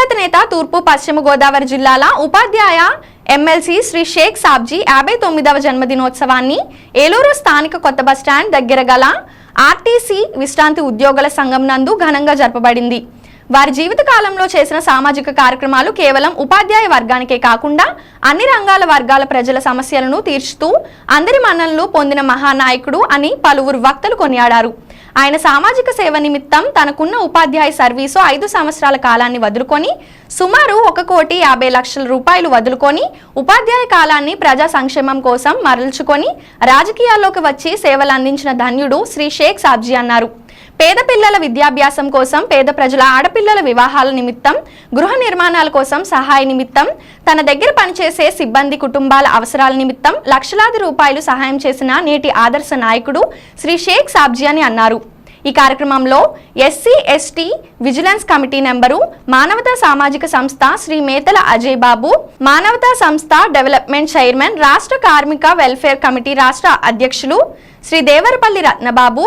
దివంగత నేత తూర్పు పశ్చిమ గోదావరి జిల్లాల ఉపాధ్యాయ ఎమ్మెల్సీ శ్రీ షేక్ సాబ్జీ 59వ జన్మదినోత్సవాన్ని ఏలూరు స్థానిక కొత్త బస్టాండ్ దగ్గర గల ఆర్టీసీ విశ్రాంతి ఉద్యోగుల సంఘం నందు ఘనంగా జరపబడింది. వారి జీవిత కాలంలో చేసిన సామాజిక కార్యక్రమాలు కేవలం ఉపాధ్యాయ వర్గానికే కాకుండా అన్ని రంగాల వర్గాల ప్రజల సమస్యలను తీర్చుతూ అందరి మన్ననలు పొందిన మహానాయకుడు అని పలువురు వక్తలు కొనియాడారు. ఆయన సామాజిక సేవ నిమిత్తం తనకున్న ఉపాధ్యాయ సర్వీసు 5 సంవత్సరాల కాలాన్ని వదులుకొని సుమారు 1,50,00,000 రూపాయలు వదులుకొని ఉపాధ్యాయ కాలాన్ని ప్రజా సంక్షేమం కోసం మరల్చుకొని రాజకీయాల్లోకి వచ్చి సేవలు అందించిన ధన్యుడు శ్రీ షేక్ సాబ్జీ అన్నారు. పేద పిల్లల విద్యాభ్యాసం కోసం, పేద ప్రజల ఆడపిల్లల వివాహాల నిమిత్తం, గృహ నిర్మాణాల కోసం సహాయ నిమిత్తం, తన దగ్గర పనిచేసే సిబ్బంది కుటుంబాల అవసరాల నిమిత్తం లక్షలాది రూపాయలు సహాయం చేసిన నేటి ఆదర్శ నాయకుడు శ్రీ షేక్ సాబ్జీ అని అన్నారు. ఈ కార్యక్రమంలో SC ST vigilance committee number, మానవతా సామాజిక సంస్థ శ్రీ మేతల అజయ్ బాబు, మానవతా సంస్థ డెవలప్మెంట్ చైర్మన్, రాష్ట్ర కార్మిక వెల్ఫేర్ కమిటీ రాష్ట్ర అధ్యక్షులు శ్రీ దేవరపల్లి రత్నబాబు,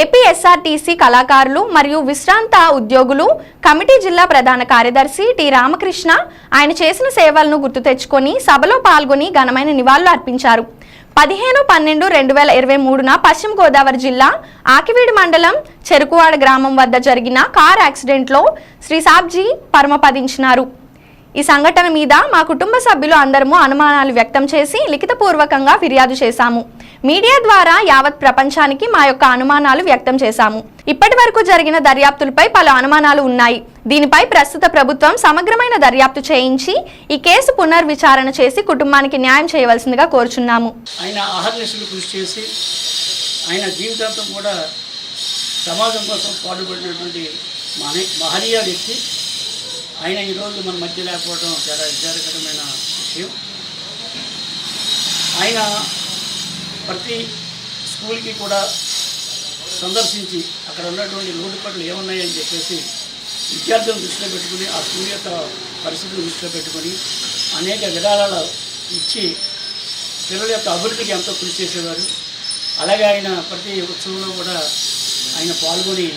ఏపీఎస్ఆర్టీసీ కళాకారులు మరియు విశ్రాంత ఉద్యోగులు, కమిటీ జిల్లా ప్రధాన కార్యదర్శి టి రామకృష్ణ ఆయన చేసిన సేవలను గుర్తు తెచ్చుకొని సభలో పాల్గొని ఘనమైన నివాళులు అర్పించారు. 15/12/2023న పశ్చిమ గోదావరి జిల్లా ఆకివీడు మండలం చెరుకువాడ గ్రామం వద్ద జరిగిన కార్ యాక్సిడెంట్లో శ్రీ సాబ్జీ పరమపదించినారు. ఈ సంఘటన మీద మా కుటుంబ సభ్యులు అందరము అనుమానాలు వ్యక్తం చేసి లిఖితపూర్వకంగా ఫిర్యాదు చేశాము. మీడియా ద్వారా యావత్ ప్రపంచానికి మా యొక్క అనుమానాలు వ్యక్తం చేశాము. ఇప్పటి వరకు జరిగిన దర్యాప్తులపై పలు అనుమానాలు ఉన్నాయి. దీనిపై ప్రస్తుత ప్రభుత్వం సమగ్రమైన దర్యాప్తు చేయించి ఈ కేసు పునర్విచారణ చేసి కుటుంబానికి న్యాయం చేయవలసిందిగా కోరుచున్నాము. ఆయన అహర్నిశలు కృషి చేసి ఆయన జీవితాంతం కూడా సమాజం కోసం పాటుపడినటువంటి మహనీయ వ్యక్తి. ఆయన ఈరోజు మన మధ్య లేకపోవడం చాలా విచారకరమైన విషయం. ఆయన ప్రతి స్కూల్కి కూడా సందర్శించి అక్కడ ఉన్నటువంటి లోటుపాట్లు ఏమున్నాయని చెప్పేసి విద్యార్థులను దృష్టిలో పెట్టుకుని, ఆ స్కూల్ యొక్క పరిస్థితులను దృష్టిలో పెట్టుకొని అనేక విధానాలు ఇచ్చి పిల్లల యొక్క అభివృద్ధికి ఎంతో కృషి చేసేవారు. అలాగే ఆయన ప్రతి ఉత్సవంలో కూడా ఆయన పాల్గొని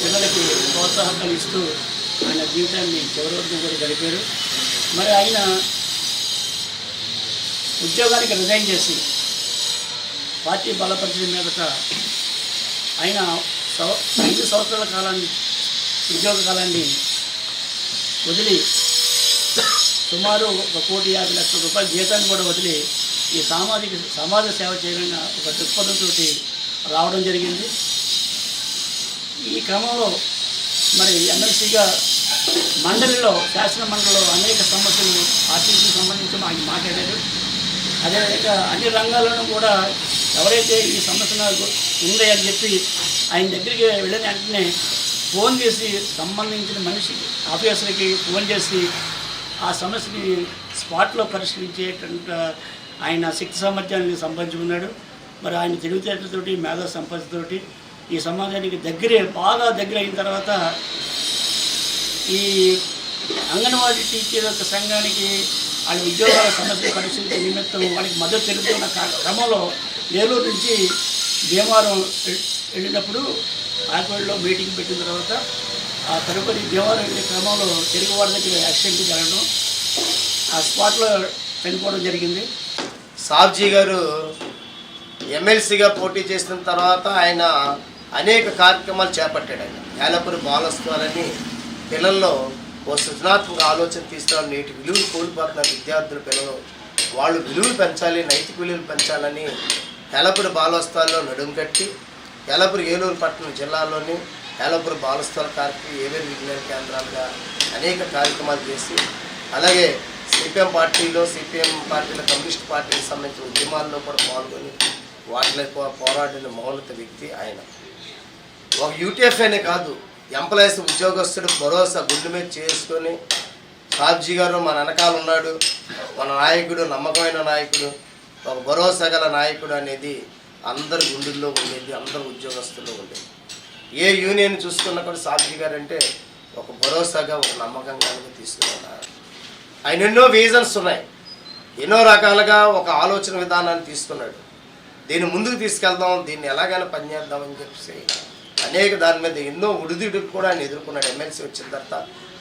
పిల్లలకి ప్రోత్సాహకాలు ఇస్తూ ఆయన జీవితాన్ని చివరి వరకు కూడా గడిపారు. మరి ఆయన ఉద్యోగానికి రిజైన్ చేసి పార్టీ బలపరిచిన మీదట ఆయన 5 సంవత్సరాల కాలాన్ని ఉద్యోగ కాలాన్ని వదిలి సుమారు 1,50,00,000 రూపాయల జీతాన్ని కూడా వదిలి ఈ సమాజ సేవ చేయాలన్న ఒక దృక్పథంతో రావడం జరిగింది. ఈ క్రమంలో మరి ఎమ్మెల్సీగా మండలిలో, శాసన మండలిలో అనేక సమస్యలు ఆర్టీసీకి సంబంధించి మాట్లాడారు. అదేవిధంగా అన్ని రంగాల్లోనూ కూడా ఎవరైతే ఈ సమస్య ఉంది అని చెప్పి ఆయన దగ్గరికి వెళ్ళిన వెంటనే ఫోన్ చేసి సంబంధించిన మనిషికి, ఆఫీసర్కి ఫోన్ చేసి ఆ సమస్యని స్పాట్లో పరిష్కరించేటంత ఆయన శక్తి సామర్థ్యాన్ని సంపాదించుకున్నాడు. మరి ఆయన తెలివితేటలతోటి, మేధా సంపత్తితోటి ఈ సమాజానికి బాగా దగ్గర అయిన తర్వాత ఈ అంగన్వాడీ టీచర్ యొక్క సంఘానికి వాళ్ళ ఉద్యోగాల సమస్యలు పరిశీలించే నిమిత్తం వాళ్ళకి మద్దతు తెలుపుతున్న క్రమంలో ఏలూరు నుంచి భీమవరం వెళ్ళినప్పుడు ఆకువాడలో మీటింగ్ పెట్టిన తర్వాత ఆ తదుపరి భీమవరం వెళ్ళే క్రమంలో తెలుగువాడ దగ్గర యాక్సిడెంట్ జరగడం, ఆ స్పాట్లో చనిపోవడం జరిగింది. సాబ్జీ గారు ఎమ్మెల్సీగా పోటీ చేసిన తర్వాత ఆయన అనేక కార్యక్రమాలు చేపట్టాడు. ఆయన ఏలపురి బాలోత్సవాలని పిల్లల్లో ఓ సృజనాత్మక ఆలోచన తీసుకురావాలి. నేటి విలువలు కోల్పోతున్న విద్యార్థుల పిల్లలు వాళ్ళు విలువలు పెంచాలి, నైతిక విలువలు పెంచాలని ఏలపురి బాలోత్సవాల్లో నడుము కట్టి ఏలూరు పట్టణం జిల్లాలోని ఏలపురి బాలోత్సవాల కార్యక్రమం ఏవేవి విజ్ఞాన కేంద్రాలుగా అనేక కార్యక్రమాలు చేసి, అలాగే సిపిఎం పార్టీలో కమ్యూనిస్ట్ పార్టీకి సంబంధించిన ఉద్యమాల్లో కూడా పాల్గొని వాటిలో పోరాడిన మౌలిక వ్యక్తి ఆయన. ఒక యూటీఎఫ్ అనే కాదు, ఎంప్లాయీస్ ఉద్యోగస్తుడు భరోసా గుండె మీద చేసుకొని సాబ్జీ గారు మన వెనకాల ఉన్నాడు, మన నాయకుడు, నమ్మకమైన నాయకుడు, ఒక భరోసా గల నాయకుడు అనేది అందరి గుండెల్లో ఉండేది, అందరు ఉద్యోగస్తుల్లో ఉండేది. ఏ యూనియన్ చూసుకున్నా కూడా సాబ్జీ గారు అంటే ఒక భరోసాగా, ఒక నమ్మకంగా తీసుకున్నారు. ఆయన ఎన్నో విజన్స్ ఉన్నాయి, ఎన్నో రకాలుగా ఒక ఆలోచన విధానాన్ని తీసుకున్నాడు. దీన్ని ముందుకు తీసుకెళ్దాం, దీన్ని ఎలాగైనా పనిచేద్దామని చెప్పేసి అనేక దాని మీద ఎన్నో ఉడిదుడుకు కూడా ఆయన ఎదుర్కొన్నాడు. ఎమ్మెల్సీ వచ్చిన తర్వాత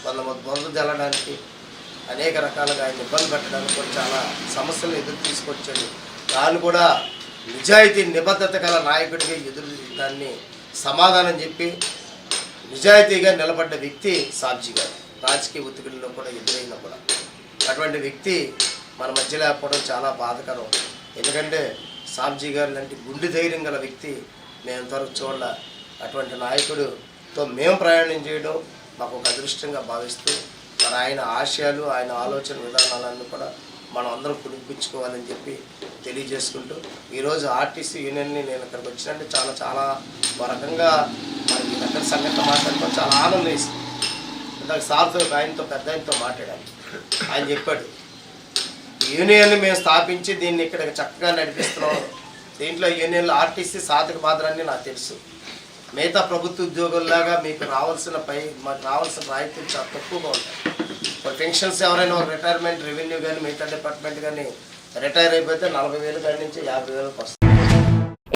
కొంతమంది బొంద జల్లడానికి అనేక రకాలుగా ఆయన ఇబ్బంది పెట్టడానికి కూడా చాలా సమస్యలు ఎదురు తీసుకొచ్చాడు. దాన్ని కూడా నిజాయితీ నిబద్ధత గల నాయకుడిగా దాన్ని సమాధానం చెప్పి నిజాయితీగా నిలబడ్డ వ్యక్తి సాబ్జీ గారు. రాజకీయ ఒత్తిడిలో కూడా ఎదురైనా కూడా అటువంటి వ్యక్తి మన మధ్య లేకపోవడం చాలా బాధకరం. ఎందుకంటే సాబ్జీ గారు లాంటి గుండె ధైర్యం గల వ్యక్తి మేము ఇంతవరకు చూడలే. అటువంటి నాయకుడితో మేము ప్రయాణం చేయడం మాకు ఒక అదృష్టంగా భావిస్తూ మరి ఆయన ఆశయాలు ఆయన ఆలోచన విధానాలన్నీ కూడా మనం అందరం పుడిపించుకోవాలని చెప్పి తెలియజేసుకుంటూ ఈరోజు ఆర్టీసీ యూనియన్ని నేను ఇక్కడికి వచ్చినట్టు చాలా రకంగా మనకి దగ్గర సంగతి మాట్లాడుకో చాలా ఆనందం వేసింది. ఇందాక సార్తో ఆయనతో పెద్ద ఆయనతో మాట్లాడాను. ఆయన చెప్పాడు యూనియన్ని మేము స్థాపించి దీన్ని ఇక్కడ చక్కగా నడిపిస్తున్నాం. దీంట్లో యూనియన్లో ఆర్టీసీ సాధక బాధలన్నీ నాకు తెలుసు. మిగతా ప్రభుత్వ ఉద్యోగుల్లాగా మీకు మాకు రావాల్సిన రాయితీలు చాలా తక్కువగా ఉంటాయి. ఇప్పుడు పెన్షన్స్ ఎవరైనా రిటైర్మెంట్ రెవెన్యూ కానీ మిగతా డిపార్ట్మెంట్ కానీ రిటైర్ అయిపోతే 40,000 కాడి నుంచి 50,000 వస్తుంది.